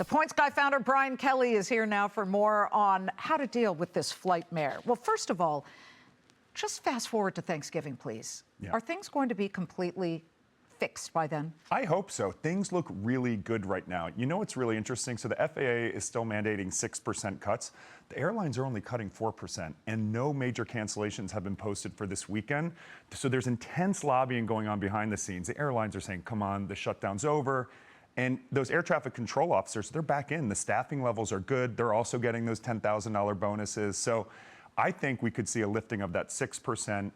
The Points Guy founder Brian Kelly is here now for more on how to deal with this flight mare. Well, first of all, just fast forward to Thanksgiving, please. Yeah. Are things going to be completely fixed by then? I hope so. Things look really good right now. You know what's really interesting? So the FAA is still mandating 6% cuts. The airlines are only cutting 4%, and no major cancellations have been posted for this weekend. So there's intense lobbying going on behind the scenes. The airlines are saying, come on, the shutdown's over. And those air traffic control officers, they're back in. The staffing levels are good. They're also getting those $10,000 bonuses. So I think we could see a lifting of that 6%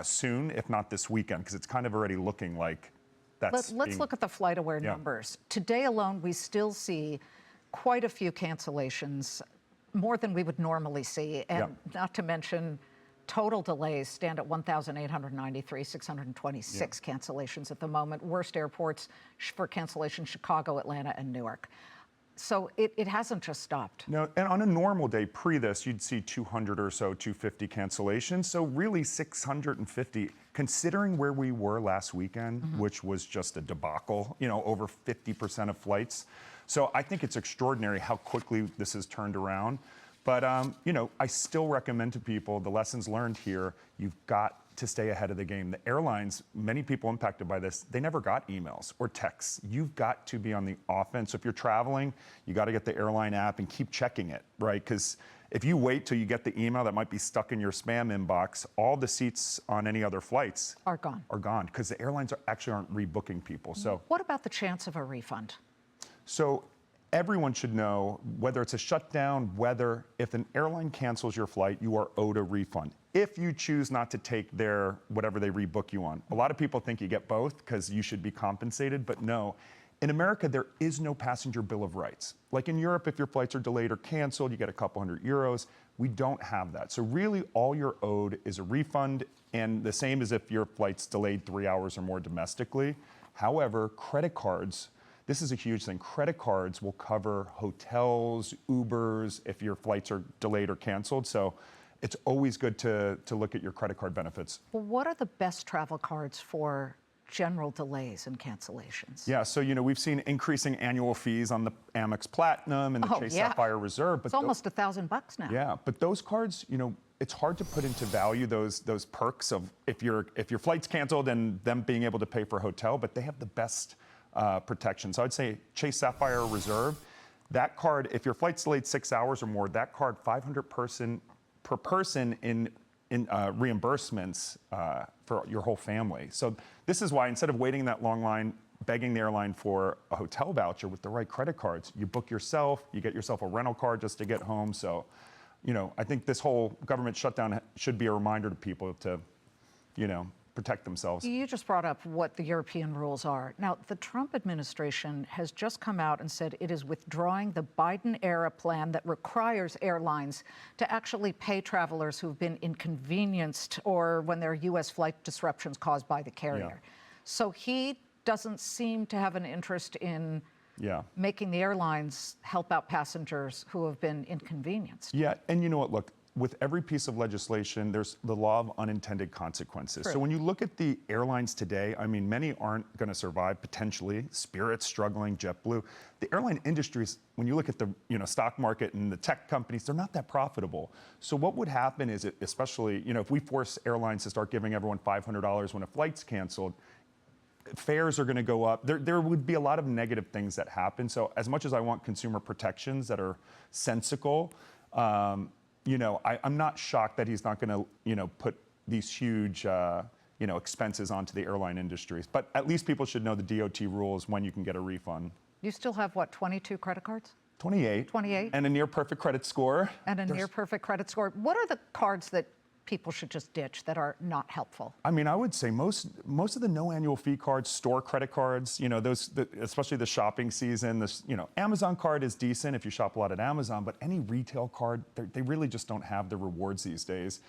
soon, if not this weekend, because it's kind of already looking like that's Let's look at the FlightAware numbers. Today alone, we still see quite a few cancellations, more than we would normally see. And not to mention, total delays stand at 1,893, 626 cancellations at the moment. Worst airports for cancellation, Chicago, Atlanta, and Newark. So it hasn't just stopped. No, and on a normal day pre this, you'd see 200 or so, 250 cancellations. So really 650, considering where we were last weekend, which was just a debacle, you know, over 50% of flights. So I think it's extraordinary how quickly this has turned around. But, you know, I still recommend to people the lessons learned here. You've got to stay ahead of the game. The airlines, many people impacted by this, they never got emails or texts. You've got to be on the offense. So if you're traveling, you got to get the airline app and keep checking it, right? Because if you wait till you get the email that might be stuck in your spam inbox, all the seats on any other flights are gone because the airlines actually aren't rebooking people. So what about the chance of a refund? So everyone should know, whether it's a shutdown, whether if an airline cancels your flight, you are owed a refund. If you choose not to take their, whatever they rebook you on. A lot of people think you get both because you should be compensated, but no. In America, there is no passenger bill of rights. Like in Europe, if your flights are delayed or canceled, you get a couple €100. We don't have that. So really all you're owed is a refund, and the same as if your flight's delayed 3 hours or more domestically. However, credit cards, this is a huge thing. Credit cards will cover hotels, Ubers, if your flights are delayed or canceled. So it's always good to look at your credit card benefits. Well, what are the best travel cards for general delays and cancellations? Yeah, so, you know, we've seen increasing annual fees on the Amex Platinum and the Chase Sapphire Reserve. But it's almost $1,000 now. Yeah, but those cards, you know, it's hard to put into value those perks of if your flight's canceled and them being able to pay for a hotel, but they have the best protection. So I'd say Chase Sapphire Reserve, that card, if your flight's delayed 6 hours or more, that card, $500 per person in reimbursements for your whole family. So this is why instead of waiting in that long line, begging the airline for a hotel voucher with the right credit cards, you book yourself, you get yourself a rental car just to get home. So, you know, I think this whole government shutdown should be a reminder to people to, you know, protect themselves. You just brought up what the European rules are. Now, the Trump administration has just come out and said it is withdrawing the Biden-era plan that requires airlines to actually pay travelers who've been inconvenienced or when there are U.S. flight disruptions caused by the carrier. So he doesn't seem to have an interest in making the airlines help out passengers who have been inconvenienced. Yeah, and you know what, look, with every piece of legislation, there's the law of unintended consequences. True. So when you look at the airlines today, I mean, many aren't going to survive potentially. Spirit's struggling, JetBlue. The airline industries, when you look at the stock market and the tech companies, they're not that profitable. So what would happen is, especially if we force airlines to start giving everyone $500 when a flight's canceled, fares are going to go up. There would be a lot of negative things that happen. So as much as I want consumer protections that are sensical, I'm not shocked that he's not going to, put these huge, expenses onto the airline industries. But at least people should know the DOT rules when you can get a refund. You still have, what, 22 credit cards? 28. 28. And a near-perfect credit score. And a near-perfect credit score. What are the cards that people should just ditch that are not helpful? I mean, I would say most of the no annual fee cards, store credit cards, especially the shopping season, Amazon card is decent if you shop a lot at Amazon, but any retail card, they really just don't have the rewards these days.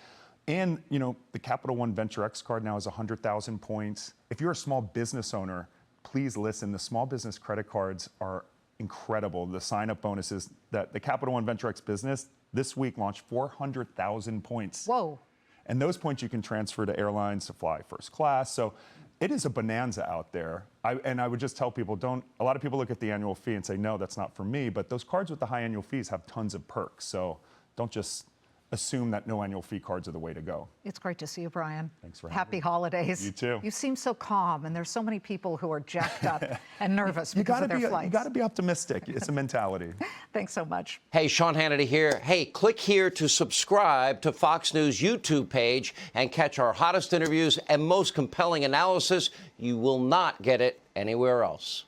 And, the Capital One Venture X card now has 100,000 points. If you're a small business owner, please listen. The small business credit cards are incredible. The sign-up bonuses that the Capital One Venture X business this week launched 400,000 points. Whoa. And those points you can transfer to airlines to fly first class. So It is a bonanza out there. And I would just tell people, a lot of people look at the annual fee and say, no, that's not for me. But those cards with the high annual fees have tons of perks. So don't just assume that no annual fee cards are the way to go. It's great to see you, Brian. Thanks for having Happy me. holidays. You too. You seem so calm, and there's so many people who are jacked up and nervous because of their flights. You got to be optimistic. It's a mentality. Thanks so much. Hey, Sean Hannity here. Hey, click here to subscribe to Fox News YouTube page and catch our hottest interviews and most compelling analysis. You will not get it anywhere else.